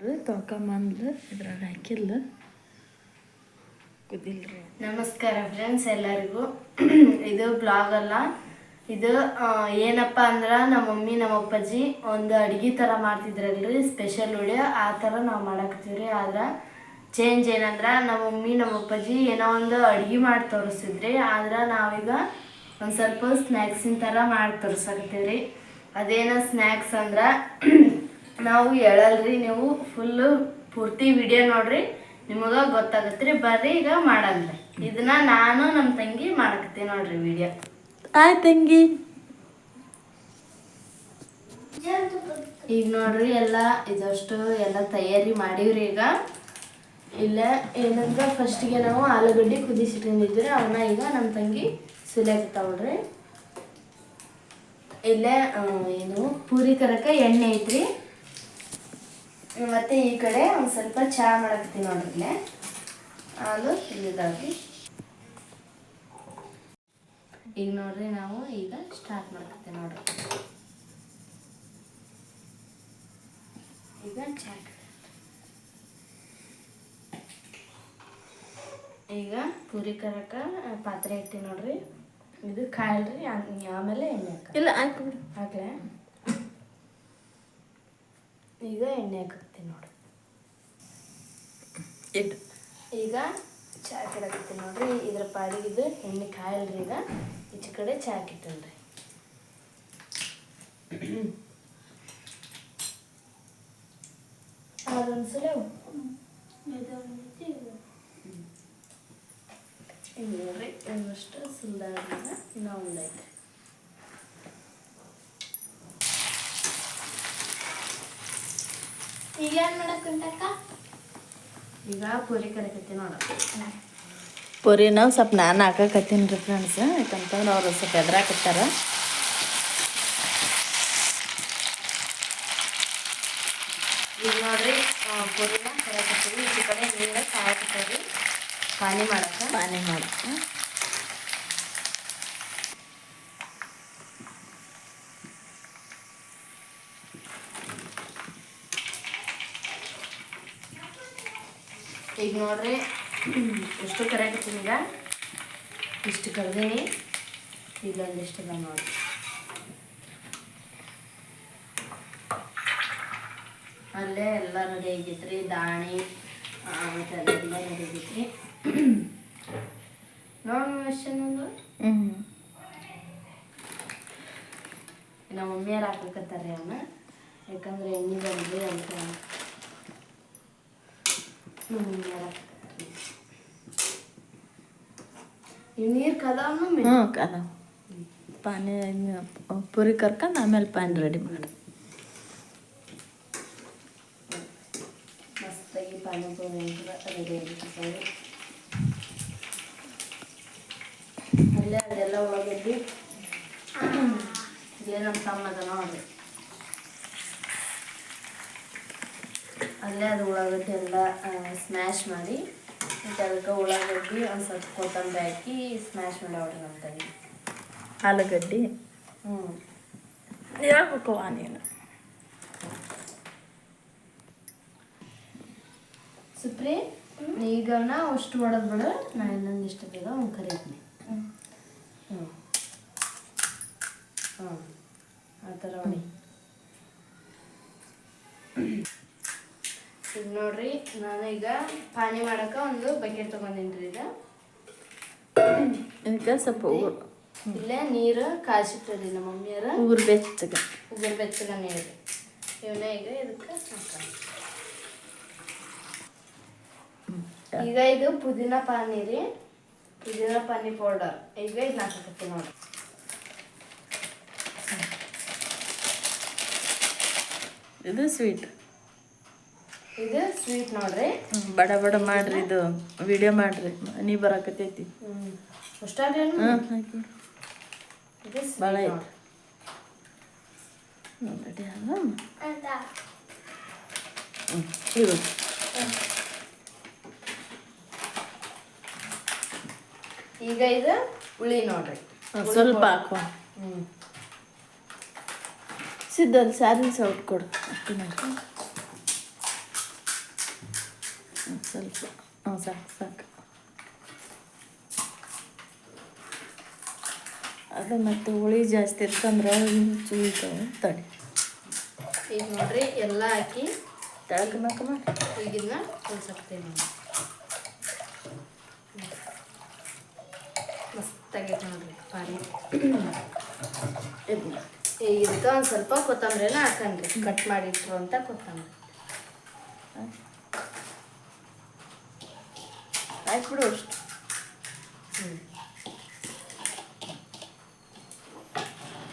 ನೋಡ್ರಿ ತೊಳ್ಕೊಂಬಂದ್ಲು ಇದ್ರಾಗ ಹಾಕಿಲ್ಲ ಕುದಿಲ್ರಿ. ನಮಸ್ಕಾರ ಫ್ರೆಂಡ್ಸ್ ಎಲ್ಲರಿಗೂ. ಇದು ಬ್ಲಾಗ್ ಅಲ್ಲ, ಇದು ಏನಪ್ಪ ಅಂದ್ರೆ ನಮ್ಮ ಮಮ್ಮಿ ನಮ್ಮ ಅಪ್ಪಾಜಿ ಒಂದು ಅಡುಗೆ ಥರ ಮಾಡ್ತಿದ್ರಲ್ರಿ, ಸ್ಪೆಷಲ್ ವಿಡಿಯೋ ಆ ಥರ ನಾವು ಮಾಡಾಕತ್ತೀವ್ರಿ. ಆದ್ರೆ ಚೇಂಜ್ ಏನಂದ್ರೆ ನಮ್ಮ ಮಮ್ಮಿ ನಮ್ಮ ಅಪ್ಪಾಜಿ ಏನೋ ಒಂದು ಅಡುಗೆ ಮಾಡಿ ತೋರಿಸ್ತಿದ್ರಿ, ಆದ್ರೆ ನಾವೀಗ ಒಂದು ಸ್ವಲ್ಪ ಸ್ನ್ಯಾಕ್ಸಿನ ಥರ ಮಾಡಿ ತೋರಿಸಾಕತ್ತೀವ್ರಿ. ಅದೇನೋ ಸ್ನ್ಯಾಕ್ಸ್ ಅಂದ್ರೆ ನಾವು ಹೇಳಲ್ರಿ, ನೀವು ಫುಲ್ಲು ಪೂರ್ತಿ ವಿಡಿಯೋ ನೋಡ್ರಿ, ನಿಮಗೆ ಗೊತ್ತಾಗತ್ರಿ. ಬರ್ರಿ ಈಗ ಮಾಡಲ್ರಿ. ಇದನ್ನ ನಾನು ನಮ್ಮ ತಂಗಿ ಮಾಡಕತ್ತೀನಿ ನೋಡ್ರಿ ವಿಡಿಯೋ. ಆಯ್ ತಂಗಿ. ಈಗ ನೋಡ್ರಿ ಎಲ್ಲ ಇದಷ್ಟು ಎಲ್ಲ ತಯಾರಿ ಮಾಡೀವ್ರಿ. ಈಗ ಇಲ್ಲ ಏನಂತ ಫಸ್ಟಿಗೆ ನಾವು ಆಲೂಗಡ್ಡೆ ಕುದಿಸಿಟ್ಟಿದ್ರಿ, ಅವನ್ನ ಈಗ ನಮ್ಮ ತಂಗಿ ಸುಲಿಯಾಕತ್ತಾವ್ರಿ. ಇಲ್ಲೇ ಏನು ಪೂರಿ ಕರಕ ಎಣ್ಣೆ ಐತ್ರಿ. ಮತ್ತೆ ಈ ಕಡೆ ಒಂದು ಸ್ವಲ್ಪ ಚಹಾ ಮಾಡಕತ್ತೀನಿ ನೋಡ್ರಿ. ಇಲ್ಲೇ ಹಾಲು ಇಲ್ಲಿದ್ದಾವ್ರಿ. ಈಗ ನೋಡ್ರಿ ನಾವು ಈಗ ಸ್ಟಾರ್ಟ್ ಮಾಡಕತ್ತೀವಿ ನೋಡ್ರಿ. ಈಗ ಚಹಾ ಈಗ ಪೂರಿ ಕರಕ ಪಾತ್ರೆ ಇಟ್ಟಿ ನೋಡ್ರಿ. ಇದು ಕಾಯಲ್ರಿ, ಆಮೇಲೆ ಎಣ್ಣೆ ಇಲ್ಲ ಹಾಕ್ಲೆ. ಈಗ ಎಣ್ಣೆ ಹಾಕತ್ತೀನಿ ನೋಡ್ರಿ. ಈಗ ಚಹಾ ಹಾಕಿಡಕತ್ತೀನಿ ನೋಡ್ರಿ. ಇದ್ರ ಪಾಡಿಗೆ ಇದು ಎಣ್ಣೆ ಕಾಯಲ್ರಿ. ಈಗ ಈಚೆ ಕಡೆ ಚಹಾ ಹಾಕಿಟ್ಟನ್ರಿ. ಅದೊಂದ್ಸಲ ಈಗ ನೋಡ್ರಿ ಒಂದಷ್ಟು ಸುಲ್ದಾಡಿನ ಇನ್ನೂ ಒಂದೈತೆ. ಈಗ ಏನು ಮಾಡಕ್ಕಂತಕ್ಕ? ಈಗ ಪೂರಿ ಕರಕತ್ತೀನಿ ನೋಡ. ಪೂರಿನ ಸ್ವಲ್ಪ ನಾನು ಹಾಕಕತ್ತೀನಿ ರೀ ಫ್ರೆಂಡ್ಸ್, ಯಾಕಂತಂದ್ರೆ ಅವ್ರು ಸ್ವಲ್ಪ ಎದ್ರಾಕತ್ತಾರ. ಈಗ ನೋಡ್ರಿ ಪೂರಿನ ಕರಕತ್ತೀವಿ. ಈ ಕಡೆ ನೀರ ಕಾಯಕತ್ತೀವಿ ಪಾನಿ ಮಾಡಕ್ಕೆ. ಈಗ ನೋಡ್ರಿ ಎಷ್ಟು ಕರಕತ್ತೀನಿ. ಈಗ ಇಷ್ಟು ಕರ್ದೀನಿ. ಈಗ ಒಂದಿಷ್ಟದ ನೋಡ್ರಿ. ಅಲ್ಲೇ ಎಲ್ಲ ರೆಡಿ ಆಗೈತ್ರಿ. ದಾಣಿ ಮತ್ತು ಅದೆಲ್ಲ ರೆಡಿ ಆಗೈತ್ರಿ. ನೋಡಿ ಎಷ್ಟೊಂದು ನಮ್ಮ ಮಮ್ಮಿಯಾರು ಹಾಕ್ಬೇಕತ್ತಾರ್ರಿ ಅವನ್ನ, ಯಾಕಂದ್ರೆ ಎಣ್ಣೆ ಬಂದ್ರಿ ಅಂತ ನೀರು ಕದಾವ. ಕದಾವ. ಪಾನಿ ಪೂರಿ ಕರ್ಕೊಂಡು ಆಮೇಲೆ ಪಾನಿ ರೆಡಿ ಮಾಡಿ ಮಸ್ತಾಗಿ ಪಾನಿಪುರಿ ರೆಡಿ ಆಗಿರ್ತಾರೆ. ಅಲ್ಲೇ ಅದೆಲ್ಲ ಒಳಗಡ್ಡಿ ಇಲ್ಲೇ ನಮ್ಮ ತಮ್ಮದ ನೋಡ್ರಿ. ಅಲ್ಲೇ ಅದು ಉಳ್ಳಾಗಡ್ಡಿ ಎಲ್ಲ ಸ್ಮ್ಯಾಶ್ ಮಾಡಿ ಅದಕ್ಕೆ ಉಳ್ಳಾಗಡ್ಡಿ ಒಂದು ಸ್ವಲ್ಪ ಕೊತ್ತಂಬರಿ ಹಾಕಿ ಸ್ಮ್ಯಾಶ್ ಮಾಡಿ ಅವ್ರಿ ನಮ್ಮ ತಂಗಿ. ಆಲೂಗಡ್ಡೆ ಹೇಳ್ಬೇಕು ನೀನು. ಸುಪ್ರಿ ಈಗ ಅಷ್ಟು ಮಾಡೋದು ಬಿಡು, ನಾ ಇನ್ನೊಂದು ಇಷ್ಟ ಬೇಗ ಅವ್ನು ಕರೀತೀನಿ. ಆ ಥರ ಹೊಡಿ. ಈಗ ನೋಡ್ರಿ ನಾನು ಈಗ ಪಾನಿ ಮಾಡಕ್ಕೆ ಒಂದು ಬಕೆಟ್ ತೊಗೊಂಡಿನ್ರಿ. ಇದಕ್ಕೆ ಸ್ವಲ್ಪ ಇಲ್ಲೇ ನೀರು ಕಾಯಿಸಿಟ್ರಿ ನಮ್ಮ ಮಮ್ಮಿಯರ. ಉಗುರು ಬೆಚ್ಚಗ ನೀರು ಇವನ್ನ ಈಗ ಇದಕ್ಕೆ ಹಾಕೋಣ. ಈಗ ಇದು ಪುದೀನ ಪಾನಿ ರೀ, ಪುದೀನ ಪಾನಿ ಪೌಡರ್. ಈಗ ಇದನ್ನ ಹಾಕಕತ್ತೀನಿ ನೋಡ್ರಿ. ಇದು ಸ್ವೀಟ್. ಇದು ಸ್ವೀಟ್ ನೋಡ್ರಿ. ಬಡ ಬಡ ಮಾಡ್ರಿ, ಇದು ವಿಡಿಯೋ ಮಾಡ್ರಿ, ನೀ ಬರಾಕತೈತಿ. ಅಷ್ಟಾಗ್ಲಿ ಹಾಕಿ ಇದು ಭಾಳ ಐತಿ. ರೆಡಿ ಅಲ್ಲ ಇದು ಈಗ ಇದು ಹುಳಿ ನೋಡ್ರಿ. ಸ್ವಲ್ಪ ಹಾಕುವ. ಸಿದ್ದಲ್ಲಿ ಸ್ಯಾರಿ ಸೌಟ್ ಕೊಡು. ಸ್ವಲ್ಪ ಹಾಂ ಸಾಕು ಸಾಕು. ಅದು ಮತ್ತು ಹುಳಿ ಜಾಸ್ತಿ ಇರ್ತಂದ್ರೆ ಚುಯ್ತಾವೆ ತಡಿ. ಈಗ ನೋಡ್ರಿ ಎಲ್ಲ ಹಾಕಿ ತಳಕ ಮಾಡಿ ಈಗಿನ್ನ ಕಲ್ಸಾಕ್ತೀವಿ ನೋಡಿ. ಮಸ್ತಾಗೈತೆ ನೋಡ್ರಿ ಪಾನಿ. ಇದನ್ನ ಈಗ ಇದಕ್ಕೆ ಒಂದು ಸ್ವಲ್ಪ ಕೊತ್ತಂಬರಿನ ಹಾಕಣ್ರಿ, ಕಟ್ ಮಾಡಿಟ್ರು ಅಂತ ಕೊತ್ತಂಬರಿ ಹಾಕ್ಬಿಡು ಅಷ್ಟು.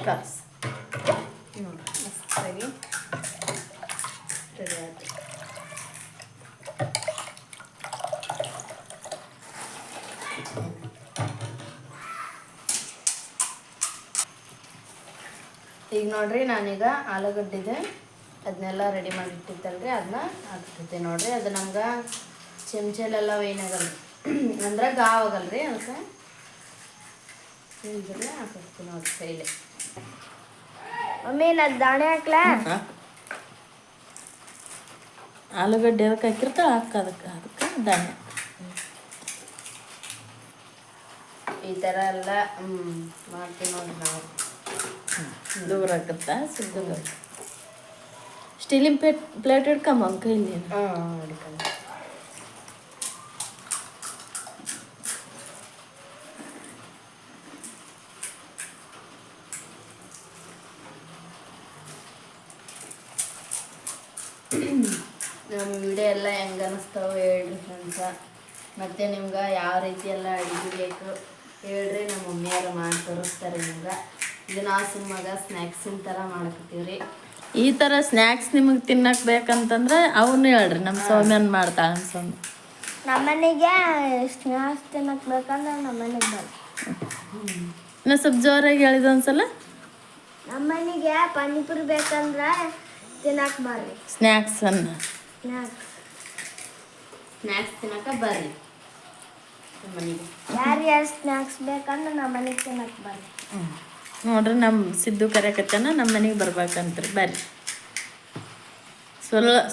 ಕಾಸು ನೋಡ್ರಿ ಮಸ್ತಾಗಿ ರೆಡಿ ಆಯ್ತು. ಈಗ ನೋಡ್ರಿ ನಾನೀಗ ಆಲೂಗಡ್ಡಿದೆ ಅದನ್ನೆಲ್ಲ ರೆಡಿ ಮಾಡಿ ಇಟ್ಟಿದ್ದಲ್ರಿ, ಅದನ್ನ ಹಾಕ್ತಿದ್ದೆ ನೋಡ್ರಿ. ಅದು ನಮ್ಗೆ ಚಮಚಲೆಲ್ಲ ಏನಾಗಲ್ಲ ಅಂದ್ರೆ ಗಾವ್ ಆಗಲ್ರಿ, ಅದಕ್ಕೆ ಇದೆಲ್ಲ ಹಾಕಿರ್ತೀನಿ ನೋಡ್ರಿ ಕೈಲಿ. ಮಮ್ಮಿ ನಾನು ದಾಣೆ ಹಾಕ್ಲಾ? ಆಲೂಗಡ್ಡೆ ಅದಕ್ಕೆ ಹಾಕಿರ್ತಾಳೆ ಅದಕ್ಕೆ ಧಾನ್ಯ ಈ ಥರ ಎಲ್ಲ ಮಾಡ್ತೀವಿ ನೋಡ್ರಿ ನಾವು. ದೂರ ಹಾಕುತ್ತಾ ಸಿದ್ಧ ಸ್ಟೀಲಿನ ಪ್ಲೇಟ್ ಇಟ್ಕೊಂಬ ಕೈಲಿ. ಹಿಡ್ಕೊಂಡು ನಮ್ಮ ವಿಡಿಯೋ ಎಲ್ಲ ಹೆಂಗೆ ಅನ್ನಿಸ್ತಾವೆ ಹೇಳ್ರಿ ಫ್ರೆಂಡ್ಸ. ಮತ್ತು ನಿಮ್ಗೆ ಯಾವ ರೀತಿ ಎಲ್ಲ ಅಡುಗೆ ಬೇಕು ಹೇಳ್ರಿ, ನಮ್ಮ ಮಮ್ಮಿಯವರು ಮಾಡಿ ತೋರಿಸ್ತಾರೆ ನಿಮ್ಗೆ. ಇದು ನಾವು ಸುಮ್ಮಾಗ ಸ್ನ್ಯಾಕ್ಸಿನ ಥರ ಮಾಡಕತ್ತೀವಿ ರೀ. ಈ ಥರ ಸ್ನ್ಯಾಕ್ಸ್ ನಿಮಗೆ ತಿನ್ನಕ್ಕೆ ಬೇಕಂತಂದ್ರೆ ಅವನ್ನ ಹೇಳ್ರಿ, ನಮ್ಮ ಸೌಮ್ಯನ್ ಮಾಡ್ತಾಳೆ. ನಮ್ಮ ಸೌಮ್ಯ ನಮ್ಮನೆಗೆ ಸ್ನ್ಯಾಕ್ಸ್ ತಿನ್ನಕ್ಕೆ ಬೇಕಂದ್ರೆ ನಮ್ಮನೆಗೆ ಬರ್ರಿ. ಇನ್ನು ಸ್ವಲ್ಪ ಜೋರಾಗಿ ಹೇಳಿದ ಒಂದ್ಸಲ. ನಮ್ಮನೆಗೆ ಪಾನಿಪುರಿ ಬೇಕಂದ್ರೆ ತಿನ್ನಕ್ಕೆ ಬರ್ರಿ. ಸ್ನ್ಯಾಕ್ಸನ್ನು ಸ್ನ್ಯಾಕ್ಸ್ ತಿನ್ನಕ್ಕೆ ಬರ್ರಿ ನಮ್ಮನೆಗೆ. ಯಾರು ಸ್ನ್ಯಾಕ್ಸ್ ಬೇಕಂದ್ರೆ ನಮ್ಮನೆಗೆ ತಿನ್ನಕ್ಕೆ ಬರ್ರಿ. ನೋಡ್ರಿ ನಮ್ಮ ಸಿದ್ದು ಕರೆಯಕತ್ತಾನ, ನಮ್ಮ ಮನೆಗೆ ಬರ್ಬೇಕಂತ್ರಿ. ಬರ್ರಿ.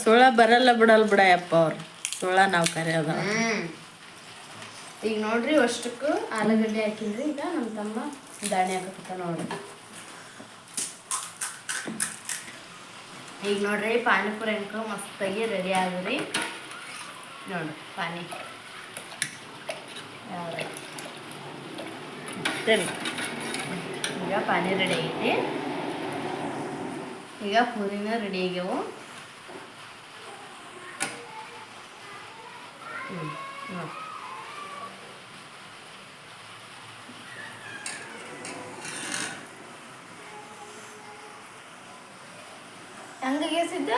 ಸುಳ್ಳ ಬರಲ್ಲ ಬಿಡಯಪ್ಪ ಅವ್ರು. ಸುಳ್ಳ ನಾವು ಕರೆಯೋದ. ಈಗ ನೋಡ್ರಿ ಅಷ್ಟಕ್ಕೂ ಆಲೂಗಡ್ಡೆ ಹಾಕಿನ್ರಿ. ಈಗ ನಮ್ಮ ತಮ್ಮ ದಾಣಿ ಹಾಕತ್ತ ನೋಡ್ರಿ. ಈಗ ನೋಡ್ರಿ ಪಾನಿಪುರಿ ಅಂಕರು ಮಸ್ತಾಗಿ ರೆಡಿ ಆದ್ರಿ ನೋಡ್ರಿ. ಪಾನಿ ಈಗ ಪಾನಿ ರೆಡಿ ಆಗೈತಿ. ಈಗ ಪೂರಿನ ರೆಡಿ ಆಗ್ಯಾವು. ನೋಡಿ ಹಂಗೆ ಸಿದ್ಧ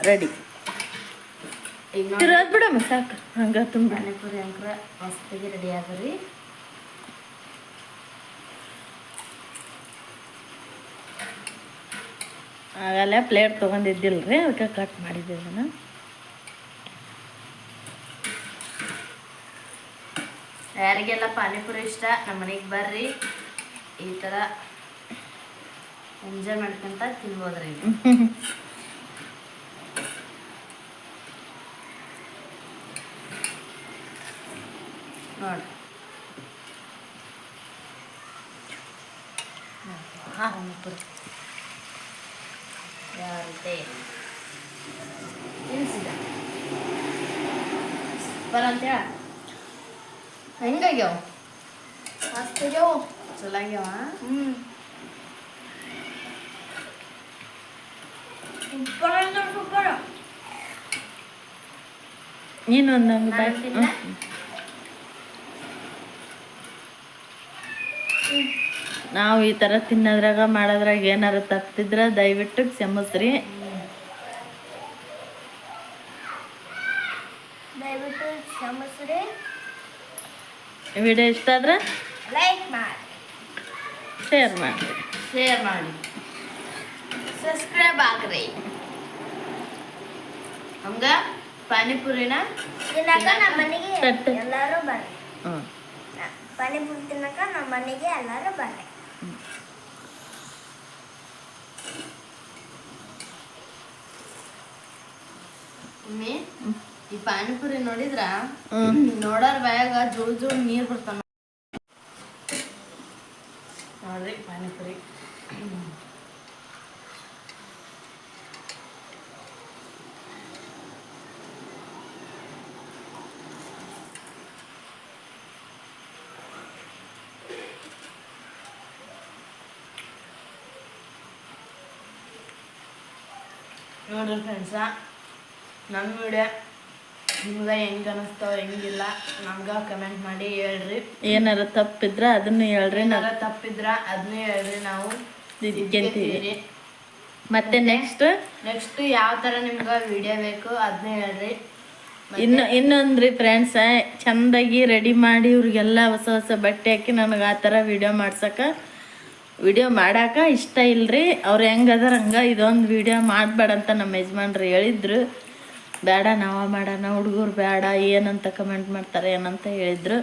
ರೆಡಿ. ಈಗ ತಿರೋದು ಬಿಡಮ್ಮ ಸಾಕು. ಹಂಗೆ ತುಂಬ ಪಾನಿಪುರಿ ಅಂಕರ ಮಸ್ತಾಗಿ ರೆಡಿ ಆದ್ರಿ. ಆಗಲ್ಲ ಪ್ಲೇಟ್ ತೊಗೊಂಡಿದ್ದಿಲ್ಲ ರೀ, ಅದಕ್ಕೆ ಕಟ್ ಮಾಡಿದ್ದೆ ನಾನು. ಯಾರಿಗೆಲ್ಲ ಪಾನಿಪುರಿ ಇಷ್ಟ ನಮ್ಮ ಮನೆಗೆ ಬರ್ರಿ, ಈ ಥರ ಎಂಜಾಯ್ ಮಾಡ್ಕೊಂತ ತಿನ್ಬೋದ್ರಿ. ನೋಡಿ ಪಾನಿಪುರಿ ಯಾವ ರೀತಿ ತಿನ್ಸಿದ ಬರಂತೇಳ ಹೆಂಗಾಗ್ಯಾವ? ಮಸ್ತ್ ಆಗ್ಯಾವ, ಚಲೋ ಆಗ್ಯಾವ. ಸೂಪರ್ ಅಂದ್ರೆ ಸೂಪರ್. ಇನ್ನೊಂದು ನಾವು ಈ ಥರ ತಿನ್ನೋದ್ರಾಗ ಮಾಡೋದ್ರಾಗ ಏನಾರು ತಪ್ಪಿದ್ರೆ ದಯವಿಟ್ಟು ಕ್ಷಮಿಸ್ರಿ. ದಯವಿಟ್ಟು ಕ್ಷಮಿಸ್ರಿ. ವಿಡಿಯೋ ಇಷ್ಟ ಆದ್ರೆ ಲೈಕ್ ಮಾಡಿ, ಶೇರ್ ಮಾಡಿ, ಸಬ್ಸ್ಕ್ರೈಬ್ ಆಗ್ರಿ. ಹಂಗ ಪಾನಿಪುರಿನ ತಿನ್ನಕ ನಮ್ಮ ಮನೆಗೆ ಎಲ್ಲರೂ ಬರ್ರಿ. ಪಾನಿಪುರಿ ತಿನ್ನಕ ನಮ್ಮ ಮನೆಗೆ ಎಲ್ಲರೂ ಬರ್ರಿ. ಮಮ್ಮಿ ಈ ಪಾನಿಪುರಿ ನೋಡಿದ್ರ ನೋಡೋರ್ ಬಾಯಾಗ ಜೋಳ್ ಜೋಳ್ ನೀರ್ ಬರ್ತಾವ ನೋಡ್ರಿ ಪಾನಿಪುರಿ. ನೋಡ್ರಿ ಫ್ರೆಂಡ್ಸ, ನಮ್ಮ ವಿಡಿಯೋ ನಿಮ್ಗೆ ಹೆಂಗೆ ಅನಿಸ್ತಾವ ಹೆಂಗಿಲ್ಲ ನಮ್ಗೆ ಕಮೆಂಟ್ ಮಾಡಿ ಹೇಳ್ರಿ. ಏನಾರ ತಪ್ಪಿದ್ರೆ ಅದನ್ನು ಹೇಳ್ರಿ. ಏನಾರ ತಪ್ಪಿದ್ರ ಅದನ್ನೇ ಹೇಳ್ರಿ, ನಾವು ತಿದ್ಕೊಂತೀವಿ. ಮತ್ತೆ ನೆಕ್ಸ್ಟ್ ಯಾವ ಥರ ನಿಮ್ಗೆ ವಿಡಿಯೋ ಬೇಕು ಅದನ್ನೇ ಹೇಳ್ರಿ. ಇನ್ನೊಂದ್ರಿ ಫ್ರೆಂಡ್ಸ, ಚಂದಾಗಿ ರೆಡಿ ಮಾಡಿ ಇವ್ರಿಗೆಲ್ಲ ಹೊಸ ಹೊಸ ಬಟ್ಟೆ ಹಾಕಿ ನನಗೆ ಆ ಥರ ವಿಡಿಯೋ ಮಾಡಾಕ ಇಷ್ಟ ಇಲ್ರಿ. ಅವ್ರು ಹೆಂಗದಾರ ಹಂಗೆ ಇದೊಂದು ವಿಡಿಯೋ ಮಾಡಬೇಡಂತ ನಮ್ಮ ಯಜಮಾನ್ರು ಹೇಳಿದ್ರು. ಬೇಡ ನಾವ ಮಾಡೋಣ, ಹುಡುಗರು ಬೇಡ ಏನಂತ ಕಮೆಂಟ್ ಮಾಡ್ತಾರೆ ಏನಂತ ಹೇಳಿದ್ರು.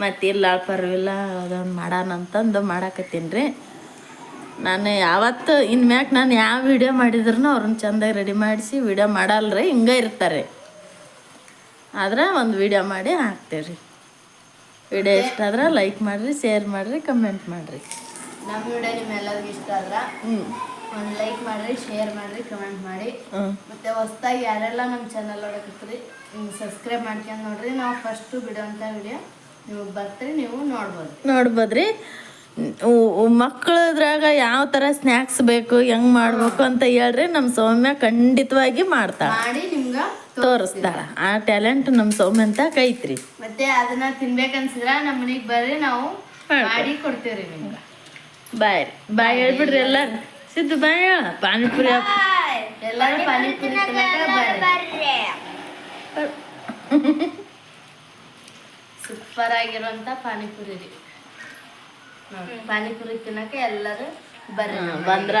ಮತ್ತು ಇಲ್ಲ ಪರವಾಗಿಲ್ಲ ಅದೊಂದು ಮಾಡೋಣ ಅಂತಂದು ಮಾಡಾಕತ್ತೀನಿ ರೀ. ನಾನು ಯಾವತ್ತು ಇನ್ಮ್ಯಾಕೆ ನಾನು ಯಾವ ವಿಡಿಯೋ ಮಾಡಿದ್ರು ಅವ್ರನ್ನ ಚೆಂದಾಗಿ ರೆಡಿ ಮಾಡಿಸಿ ವಿಡಿಯೋ ಮಾಡಲ್ರಿ, ಹಿಂಗೆ ಇರ್ತಾರೆ. ಆದ್ರೆ ಒಂದು ವಿಡಿಯೋ ಮಾಡಿ ಹಾಕ್ತೇವೆ ರೀ. ವಿಡಿಯೋ ಇಷ್ಟ ಆದ್ರೆ ಲೈಕ್ ಮಾಡಿರಿ, ಶೇರ್ ಮಾಡಿರಿ, ಕಮೆಂಟ್ ಮಾಡಿರಿ. ನಮ್ಮ ವಿಡಿಯೋ ನಿಮ್ಮೆಲ್ಲರಿಗೂ ಇಷ್ಟ ಆದ್ರೆ ಒಂದು ಲೈಕ್ ಮಾಡಿರಿ, ಶೇರ್ ಮಾಡಿರಿ, ಕಮೆಂಟ್ ಮಾಡಿ. ಮತ್ತು ಹೊಸ್ದಾಗಿ ಯಾರೆಲ್ಲ ನಮ್ಮ ಚಾನಲ್ ನೋಡಕತ್ತೀರಿ ಸಬ್ಸ್ಕ್ರೈಬ್ ಮಾಡ್ಕೊಂಡು ನೋಡ್ರಿ. ನಾವು ಫಸ್ಟು ಬಿಡೋಂಥ ವಿಡಿಯೋ ನೀವು ಬರ್ತೀರಿ, ನೀವು ನೋಡ್ಬೋದ್ರಿ. ಮಕ್ಕಳದ್ರಾಗ ಯಾವ ಥರ ಸ್ನ್ಯಾಕ್ಸ್ ಬೇಕು, ಹೆಂಗೆ ಮಾಡ್ಬೇಕು ಅಂತ ಹೇಳ್ರಿ. ನಮ್ಮ ಸೌಮ್ಯ ಖಂಡಿತವಾಗಿ ಮಾಡಿ ನಿಮ್ಗೆ ತೋರಿಸ್ತಾಳ. ಆ ಟ್ಯಾಲೆಂಟ್ ನಮ್ಮ ಸೌಮ್ಯ ಅಂತ ಕೈತ್ರಿ. ಮತ್ತೆ ಅದನ್ನ ತಿನ್ಬೇಕನ್ಸಿದ್ರ ನಮ್ಮ ಮನೆಗೆ ಬರ್ರಿ, ನಾವು ಮಾಡಿ ಕೊಡ್ತೀವ್ರಿ ನಿಮ್ಗೆ. ಬಾಯ್ ಹೇಳ್ಬಿಡ್ರಿ ಎಲ್ಲಾರು. ಸಿದ್ದು ಬಾಯ್ ಪಾನಿಪುರಿ ಎಲ್ಲರೂ ಪಾನಿಪುರಿ ಸೂಪರ್ ಆಗಿರುವಂತ ಪಾನಿಪುರಿ ರೀ. ಪಾನಿಪುರಿ ತಿನ್ನಕ್ಕೆ ಎಲ್ಲರೂ ಬರ್ರಿ. ಬಂದ್ರ